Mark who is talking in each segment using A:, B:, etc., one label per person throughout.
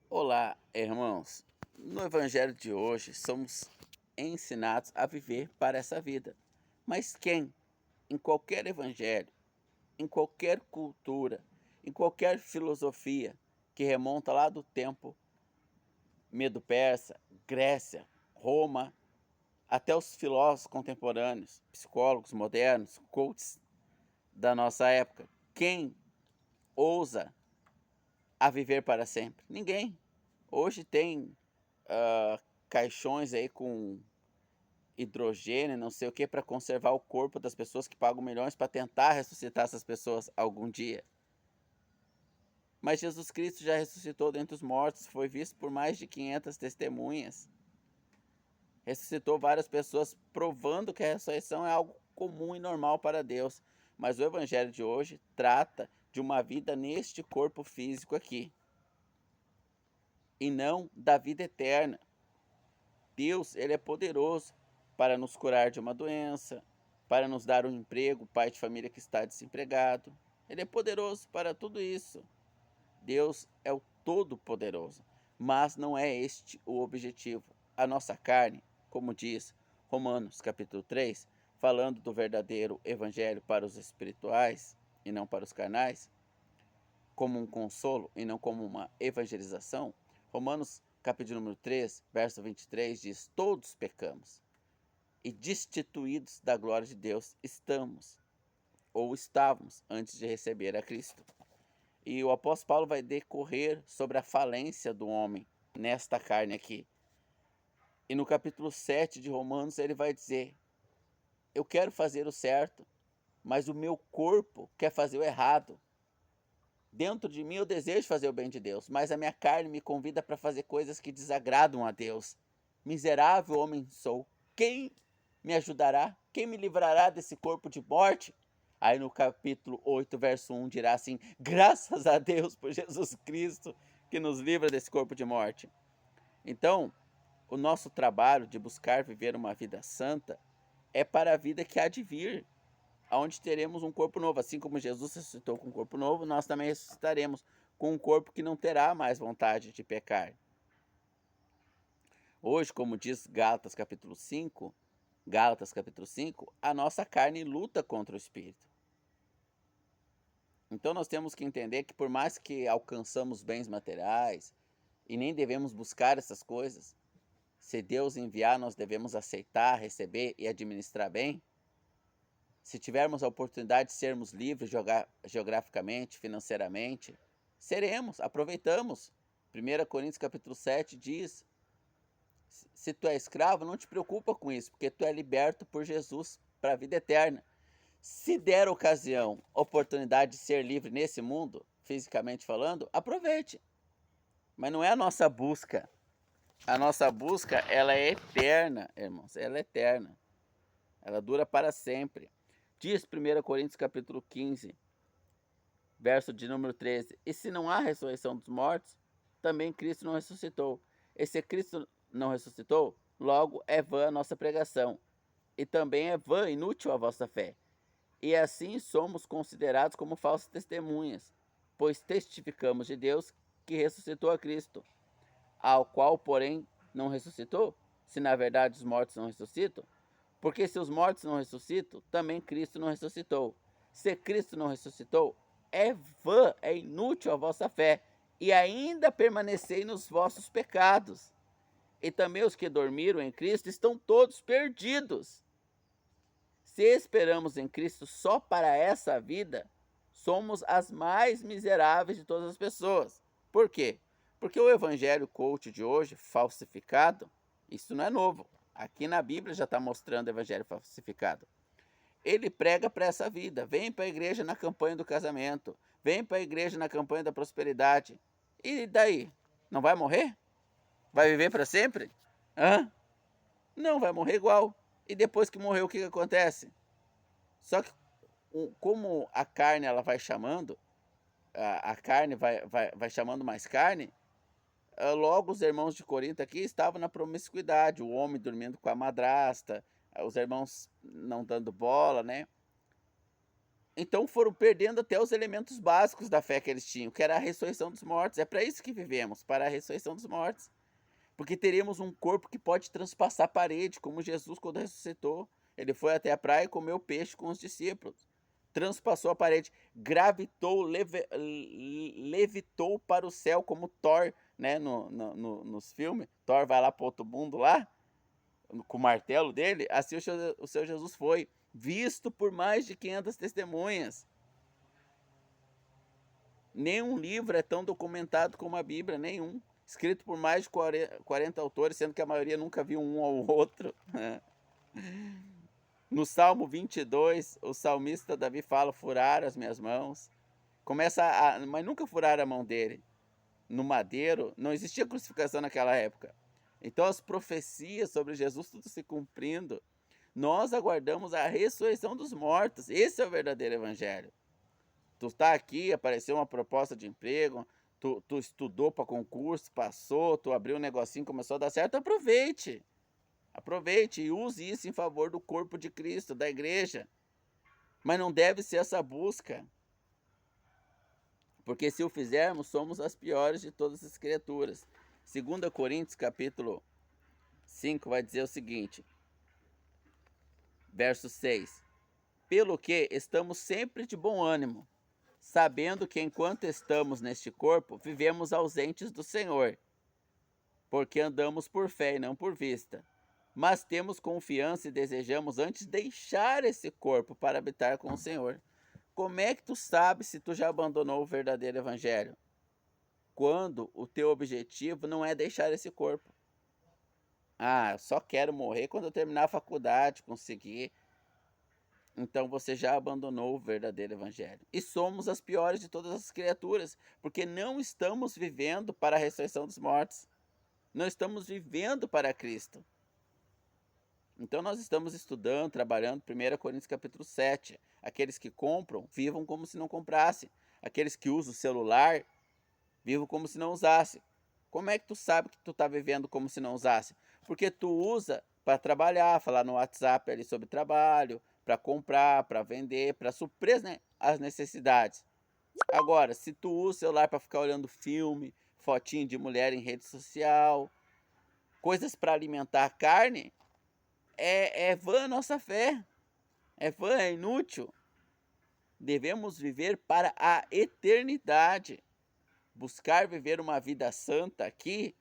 A: Olá, irmãos. No Evangelho de hoje, somos ensinados a viver para essa vida. Mas quem, em qualquer evangelho, em qualquer cultura, em qualquer filosofia que remonta lá do tempo Medo-Persa, Grécia, Roma, até os filósofos contemporâneos, psicólogos modernos, coaches da nossa época, quem ousa a viver para sempre? Ninguém. Hoje tem caixões aí com hidrogênio, não sei o que, para conservar o corpo das pessoas que pagam milhões para tentar ressuscitar essas pessoas algum dia. Mas Jesus Cristo já ressuscitou dentre os mortos, foi visto por mais de 500 testemunhas. Ressuscitou várias pessoas, provando que a ressurreição é algo comum e normal para Deus. Mas o evangelho de hoje trata de uma vida neste corpo físico aqui, e não da vida eterna. Deus, ele é poderoso para nos curar de uma doença, para nos dar um emprego, pai de família que está desempregado. Ele é poderoso para tudo isso. Deus é o Todo-Poderoso, mas não é este o objetivo. A nossa carne, como diz Romanos capítulo 3, falando do verdadeiro evangelho para os espirituais e não para os carnais, como um consolo e não como uma evangelização. Romanos capítulo número 3, verso 23 diz: todos pecamos e destituídos da glória de Deus estamos, ou estávamos, antes de receber a Cristo. E o apóstolo Paulo vai decorrer sobre a falência do homem nesta carne aqui. E no capítulo 7 de Romanos ele vai dizer: eu quero fazer o certo, mas o meu corpo quer fazer o errado. Dentro de mim eu desejo fazer o bem de Deus, mas a minha carne me convida para fazer coisas que desagradam a Deus. Miserável homem sou, quem me ajudará? Quem me livrará desse corpo de morte? Aí no capítulo 8, verso 1 dirá assim: graças a Deus por Jesus Cristo que nos livra desse corpo de morte. Então, o nosso trabalho de buscar viver uma vida santa é para a vida que há de vir, aonde teremos um corpo novo. Assim como Jesus ressuscitou com um corpo novo, nós também ressuscitaremos com um corpo que não terá mais vontade de pecar. Hoje, como diz Gálatas capítulo 5, a nossa carne luta contra o espírito. Então nós temos que entender que por mais que alcançamos bens materiais, e nem devemos buscar essas coisas, se Deus enviar, nós devemos aceitar, receber e administrar bem. Se tivermos a oportunidade de sermos livres geograficamente, financeiramente, seremos, aproveitamos. 1 Coríntios capítulo 7 diz: se tu é escravo, não te preocupa com isso, porque tu é liberto por Jesus para a vida eterna. Se der ocasião, oportunidade de ser livre nesse mundo, fisicamente falando, aproveite. Mas não é a nossa busca. A nossa busca, ela é eterna, irmãos, ela é eterna. Ela dura para sempre. Diz 1 Coríntios capítulo 15, verso de número 13: e se não há ressurreição dos mortos, também Cristo não ressuscitou. E se Cristo não ressuscitou, logo é vã a nossa pregação, e também é vã, inútil a vossa fé. E assim somos considerados como falsas testemunhas, pois testificamos de Deus que ressuscitou a Cristo, ao qual, porém, não ressuscitou, se na verdade os mortos não ressuscitam. Porque se os mortos não ressuscitam, também Cristo não ressuscitou. Se Cristo não ressuscitou, é vã, é inútil a vossa fé, e ainda permanecei nos vossos pecados. E também os que dormiram em Cristo estão todos perdidos. Se esperamos em Cristo só para essa vida, somos as mais miseráveis de todas as pessoas. Por quê? Porque o evangelho coach de hoje, falsificado, isso não é novo. Aqui na Bíblia já está mostrando o evangelho falsificado. Ele prega para essa vida. Vem para a igreja na campanha do casamento. Vem para a igreja na campanha da prosperidade. E daí? Não vai morrer? Vai viver para sempre? Hã? Não, vai morrer igual. E depois que morrer, o que acontece? Só que como a carne ela vai chamando, a carne vai chamando mais carne, logo os irmãos de Corinto aqui estavam na promiscuidade, o homem dormindo com a madrasta, os irmãos não dando bola, né? Então foram perdendo até os elementos básicos da fé que eles tinham, que era a ressurreição dos mortos. É para isso que vivemos, para a ressurreição dos mortos. Porque teremos um corpo que pode transpassar a parede, como Jesus quando ressuscitou. Ele foi até a praia e comeu peixe com os discípulos. Transpassou a parede, gravitou, levitou para o céu, como Thor, né, nos filmes. Thor vai lá para outro mundo lá, com o martelo dele. Assim o seu Jesus foi, visto por mais de 500 testemunhas. Nenhum livro é tão documentado como a Bíblia, nenhum. Escrito por mais de 40 autores, sendo que a maioria nunca viu um ao outro. No Salmo 22, o salmista Davi fala: furaram as minhas mãos. Mas nunca furaram a mão dele. No madeiro, não existia crucificação naquela época. Então as profecias sobre Jesus tudo se cumprindo. Nós aguardamos a ressurreição dos mortos. Esse é o verdadeiro evangelho. Tu está aqui, apareceu uma proposta de emprego, tu estudou para concurso, passou, tu abriu um negocinho, começou a dar certo, aproveite. Aproveite e use isso em favor do corpo de Cristo, da igreja. Mas não deve ser essa busca. Porque se o fizermos, somos as piores de todas as criaturas. 2 Coríntios capítulo 5 vai dizer o seguinte, verso 6. Pelo que estamos sempre de bom ânimo, sabendo que enquanto estamos neste corpo, vivemos ausentes do Senhor, porque andamos por fé e não por vista. Mas temos confiança e desejamos antes deixar esse corpo para habitar com o Senhor. Como é que tu sabes se tu já abandonou o verdadeiro evangelho? Quando o teu objetivo não é deixar esse corpo. Ah, eu só quero morrer quando eu terminar a faculdade, conseguir. Então você já abandonou o verdadeiro evangelho. E somos as piores de todas as criaturas, porque não estamos vivendo para a ressurreição dos mortos. Não estamos vivendo para Cristo. Então nós estamos estudando, trabalhando 1 Coríntios capítulo 7. Aqueles que compram, vivam como se não comprassem. Aqueles que usam o celular, vivam como se não usassem. Como é que tu sabe que tu está vivendo como se não usasse? Porque tu usa para trabalhar, falar no WhatsApp ali sobre trabalho, para comprar, para vender, para suprir, né, as necessidades. Agora, se tu usa o celular para ficar olhando filme, fotinho de mulher em rede social, coisas para alimentar a carne, é vã a nossa fé. É vã, é inútil. Devemos viver para a eternidade. Buscar viver uma vida santa aqui,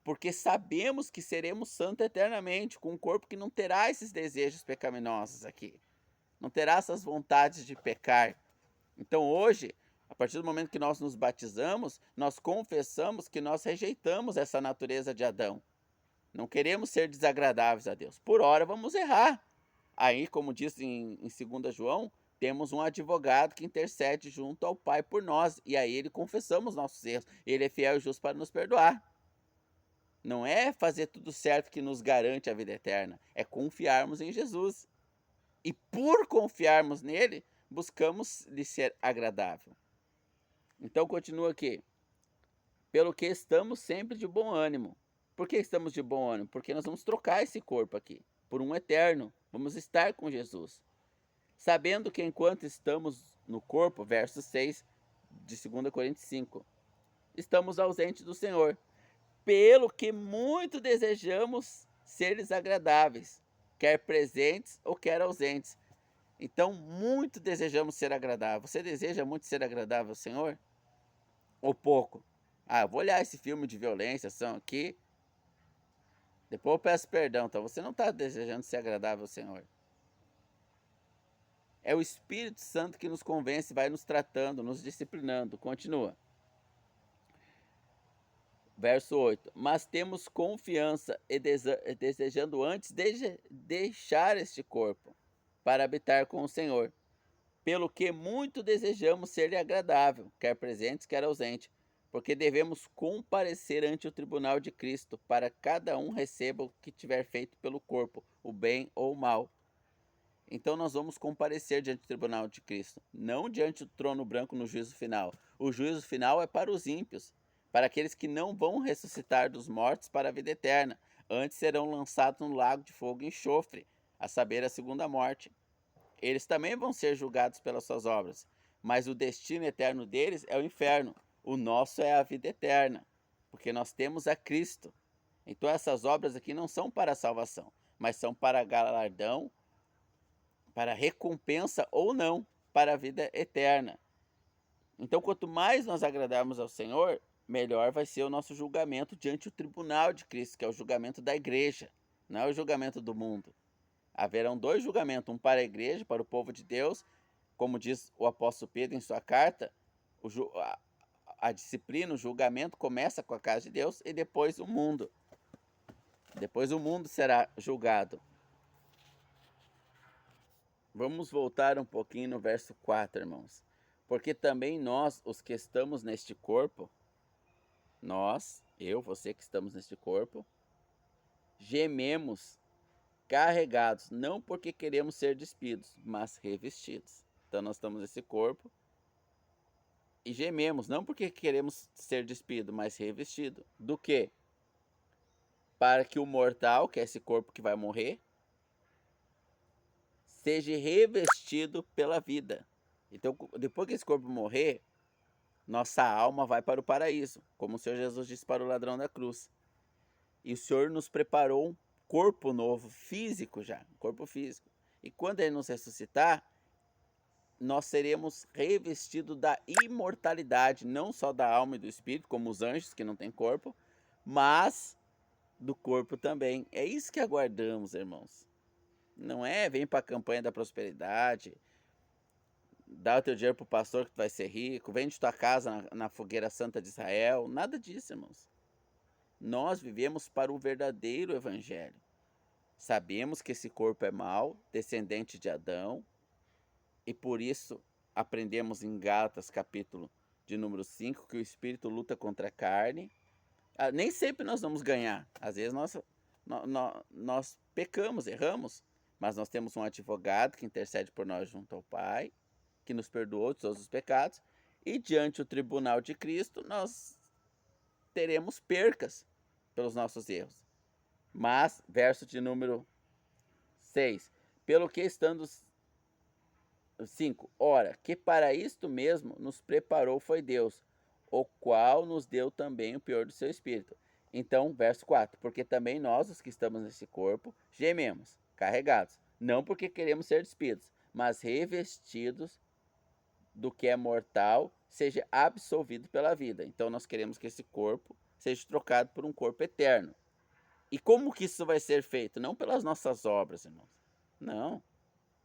A: porque sabemos que seremos santos eternamente, com um corpo que não terá esses desejos pecaminosos aqui. Não terá essas vontades de pecar. Então hoje, a partir do momento que nós nos batizamos, nós confessamos que nós rejeitamos essa natureza de Adão. Não queremos ser desagradáveis a Deus. Por hora vamos errar. Aí, como diz em 2 João, temos um advogado que intercede junto ao Pai por nós. E aí ele confessamos nossos erros. Ele é fiel e justo para nos perdoar. Não é fazer tudo certo que nos garante a vida eterna. É confiarmos em Jesus. E por confiarmos nele, buscamos lhe ser agradável. Então continua aqui. Pelo que estamos sempre de bom ânimo. Por que estamos de bom ânimo? Porque nós vamos trocar esse corpo aqui por um eterno. Vamos estar com Jesus. Sabendo que enquanto estamos no corpo, verso 6 de 2 Coríntios 5, estamos ausentes do Senhor. Pelo que muito desejamos ser-lhes agradáveis, quer presentes ou quer ausentes. Então, muito desejamos ser agradável. Você deseja muito ser agradável ao Senhor? Ou pouco? Ah, vou olhar esse filme de violência, ação aqui. Depois eu peço perdão. Então, você não está desejando ser agradável ao Senhor. É o Espírito Santo que nos convence, vai nos tratando, nos disciplinando. Continua. Verso 8. Mas temos confiança e desejando antes deixar este corpo para habitar com o Senhor. Pelo que muito desejamos ser-lhe agradável, quer presentes, quer ausente, porque devemos comparecer ante o tribunal de Cristo, para cada um receba o que tiver feito pelo corpo, o bem ou o mal. Então nós vamos comparecer diante do tribunal de Cristo, não diante do trono branco no juízo final. O juízo final é para os ímpios, para aqueles que não vão ressuscitar dos mortos para a vida eterna, antes serão lançados no lago de fogo e enxofre, a saber, a segunda morte. eles também vão ser julgados pelas suas obras, mas o destino eterno deles é o inferno. O nosso é a vida eterna, porque nós temos a Cristo. Então essas obras aqui não são para a salvação, mas são para galardão, para recompensa ou não, para a vida eterna. Então, quanto mais nós agradarmos ao Senhor, melhor vai ser o nosso julgamento diante do tribunal de Cristo, que é o julgamento da igreja, não é o julgamento do mundo. Haverão dois julgamentos, um para a igreja, para o povo de Deus, como diz o apóstolo Pedro em sua carta, a disciplina, o julgamento começa com a casa de Deus e depois o mundo. Depois o mundo será julgado. Vamos voltar um pouquinho no verso 4, irmãos. Porque também nós, os que estamos neste corpo, nós, eu, você que estamos neste corpo, gememos carregados, não porque queremos ser despidos, mas revestidos. Então nós estamos nesse corpo e gememos, não porque queremos ser despido, mas revestido. Do quê? Para que o mortal, que é esse corpo que vai morrer, seja revestido pela vida. Então, depois que esse corpo morrer, nossa alma vai para o paraíso, como o Senhor Jesus disse para o ladrão da cruz. E o Senhor nos preparou um corpo novo, físico já, um corpo físico. E quando Ele nos ressuscitar, nós seremos revestidos da imortalidade, não só da alma e do espírito, como os anjos que não têm corpo, mas do corpo também. É isso que aguardamos, irmãos. Não é, vem para a campanha da prosperidade, dá o teu dinheiro para o pastor que tu vai ser rico, vende tua casa na fogueira santa de Israel, nada disso, irmãos. Nós vivemos para o verdadeiro evangelho. Sabemos que esse corpo é mau, descendente de Adão, e por isso aprendemos em Gálatas, capítulo de número 5, que o espírito luta contra a carne. Nem sempre nós vamos ganhar, às vezes nós pecamos, erramos, mas nós temos um advogado que intercede por nós junto ao Pai, que nos perdoou de todos os pecados, e diante do tribunal de Cristo nós teremos percas pelos nossos erros. Mas, verso de número 6, pelo que estando 5, ora, que para isto mesmo nos preparou foi Deus, o qual nos deu também o pior do seu Espírito. Então, verso 4, porque também nós, os que estamos nesse corpo, gememos, carregados, não porque queremos ser despidos, mas revestidos do que é mortal, seja absolvido pela vida. Então, nós queremos que esse corpo seja trocado por um corpo eterno. E como que isso vai ser feito? Não pelas nossas obras, irmãos. Não.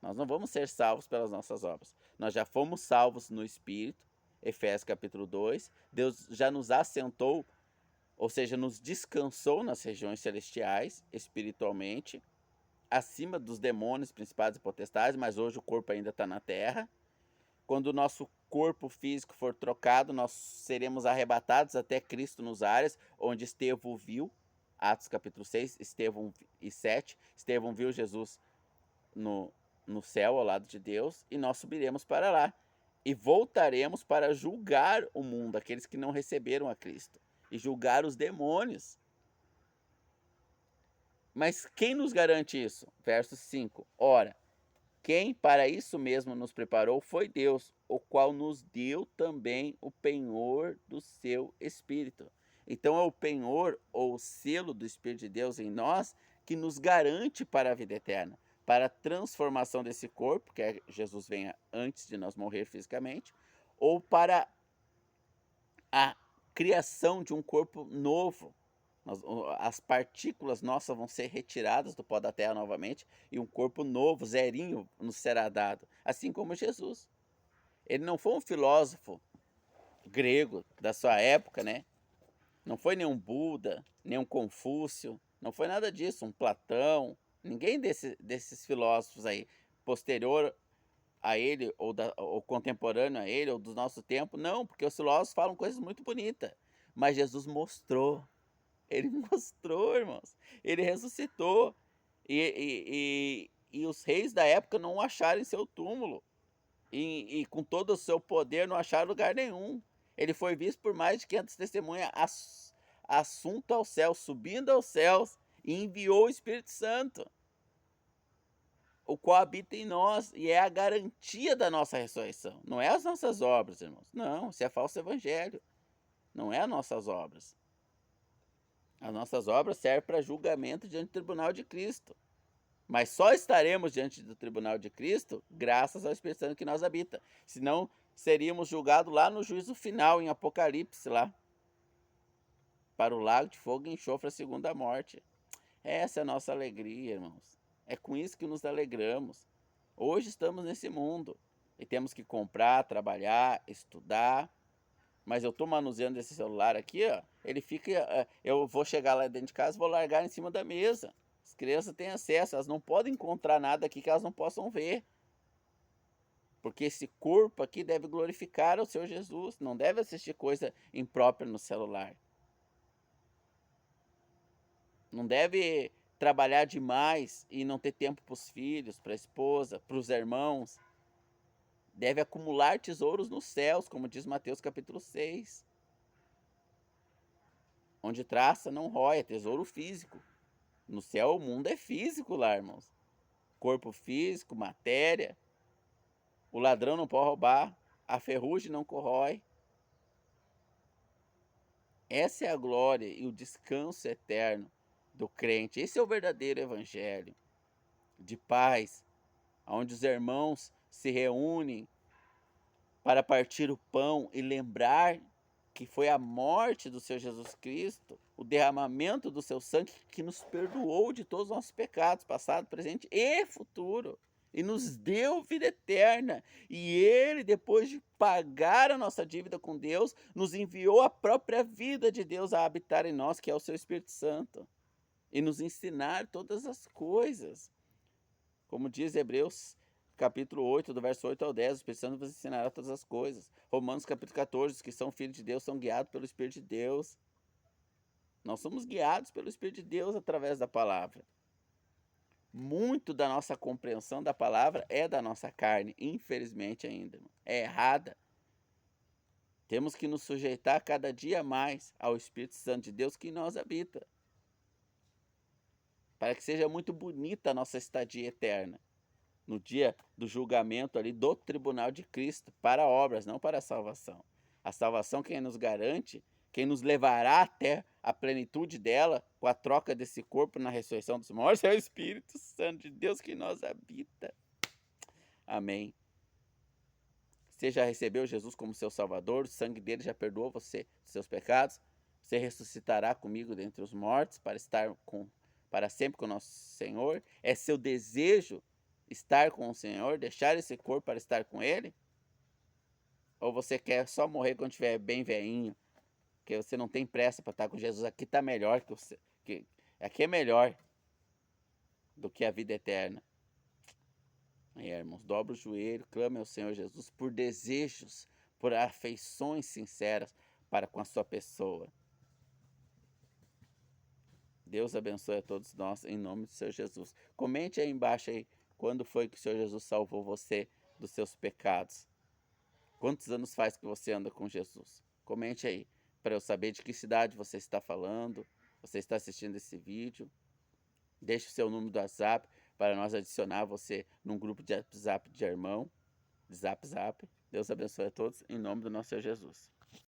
A: Nós não vamos ser salvos pelas nossas obras. Nós já fomos salvos no Espírito, Efésios capítulo 2. Deus já nos assentou, ou seja, nos descansou nas regiões celestiais, espiritualmente, acima dos demônios, principados e potestades, mas hoje o corpo ainda está na terra. Quando o nosso corpo físico for trocado, nós seremos arrebatados até Cristo nos ares, onde Estevão viu, Atos capítulo 6, Estevão e 7. Estevão viu Jesus no céu ao lado de Deus, e nós subiremos para lá. E voltaremos para julgar o mundo, aqueles que não receberam a Cristo, e julgar os demônios. Mas quem nos garante isso? Verso 5. Ora, quem para isso mesmo nos preparou foi Deus, o qual nos deu também o penhor do seu Espírito. Então é o penhor ou o selo do Espírito de Deus em nós que nos garante para a vida eterna, para a transformação desse corpo, que Jesus venha antes de nós morrer fisicamente, ou para a criação de um corpo novo. As partículas nossas vão ser retiradas do pó da terra novamente e um corpo novo, zerinho, nos será dado. Assim como Jesus. Ele não foi um filósofo grego da sua época, né? Não foi nenhum Buda, nenhum Confúcio, não foi nada disso, um Platão, ninguém desses filósofos aí, posterior a ele, ou contemporâneo a ele, ou do nosso tempo, não, porque os filósofos falam coisas muito bonitas, mas Jesus mostrou. Ele mostrou, irmãos. Ele ressuscitou. E os reis da época não o acharam em seu túmulo. E com todo o seu poder não acharam lugar nenhum. Ele foi visto por mais de 500 testemunhas, assunto ao céu, subindo aos céus, e enviou o Espírito Santo. o qual habita em nós e é a garantia da nossa ressurreição. Não é as nossas obras, irmãos. Não, isso é falso evangelho. Não é as nossas obras. As nossas obras servem para julgamento diante do tribunal de Cristo. Mas só estaremos diante do tribunal de Cristo graças ao Espírito Santo que nós habita. Senão seríamos julgados lá no juízo final, em Apocalipse, lá. Para o lago de fogo e enxofre, a segunda morte. Essa é a nossa alegria, irmãos. É com isso que nos alegramos. Hoje estamos nesse mundo e temos que comprar, trabalhar, estudar. Mas eu estou manuseando esse celular aqui, ó. Ele fica. Eu vou chegar lá dentro de casa e vou largar em cima da mesa. As crianças têm acesso, elas não podem encontrar nada aqui que elas não possam ver. Porque esse corpo aqui deve glorificar o Senhor Jesus. Não deve assistir coisa imprópria no celular. Não deve trabalhar demais e não ter tempo para os filhos, para a esposa, para os irmãos. Deve acumular tesouros nos céus, como diz Mateus capítulo 6. Onde traça não rói, é tesouro físico. No céu o mundo é físico lá, irmãos. Corpo físico, matéria. O ladrão não pode roubar, a ferrugem não corrói. Essa é a glória e o descanso eterno do crente. Esse é o verdadeiro evangelho de paz, onde os irmãos se reúnem para partir o pão e lembrar que foi a morte do Senhor Jesus Cristo, o derramamento do seu sangue que nos perdoou de todos os nossos pecados, passado, presente e futuro, e nos deu vida eterna. E ele, depois de pagar a nossa dívida com Deus, nos enviou a própria vida de Deus a habitar em nós, que é o seu Espírito Santo, e nos ensinar todas as coisas. Como diz Hebreus capítulo 8, do verso 8 ao 10, o Espírito Santo vos ensinará todas as coisas. Romanos capítulo 14, os que são filhos de Deus são guiados pelo Espírito de Deus. Nós somos guiados pelo Espírito de Deus através da palavra. Muito da nossa compreensão da palavra é da nossa carne, infelizmente ainda. É errada. Temos que nos sujeitar cada dia mais ao Espírito Santo de Deus que em nós habita. Para que seja muito bonita a nossa estadia eterna. No dia do julgamento ali do tribunal de Cristo, para obras, não para a salvação. A salvação quem nos garante, quem nos levará até a plenitude dela, com a troca desse corpo na ressurreição dos mortos, é o Espírito Santo de Deus que em nós habita. Amém. Você já recebeu Jesus como seu Salvador, o sangue dele já perdoou você dos seus pecados, você ressuscitará comigo dentre os mortos para sempre com o nosso Senhor. É seu desejo estar com o Senhor, deixar esse corpo para estar com Ele? Ou você quer só morrer quando estiver bem velhinho, que você não tem pressa para estar com Jesus? Aqui está melhor, aqui é melhor do que a vida eterna. Aí, irmãos, dobra o joelho, clame ao Senhor Jesus por desejos, por afeições sinceras para com a sua pessoa. Deus abençoe a todos nós, em nome do Senhor Jesus. Comente aí embaixo aí, quando foi que o Senhor Jesus salvou você dos seus pecados? Quantos anos faz que você anda com Jesus? Comente aí, para eu saber de que cidade você está falando, você está assistindo esse vídeo. Deixe o seu número do WhatsApp para nós adicionar você num grupo de WhatsApp de irmão, de Zap Zap. Deus abençoe a todos, em nome do nosso Senhor Jesus.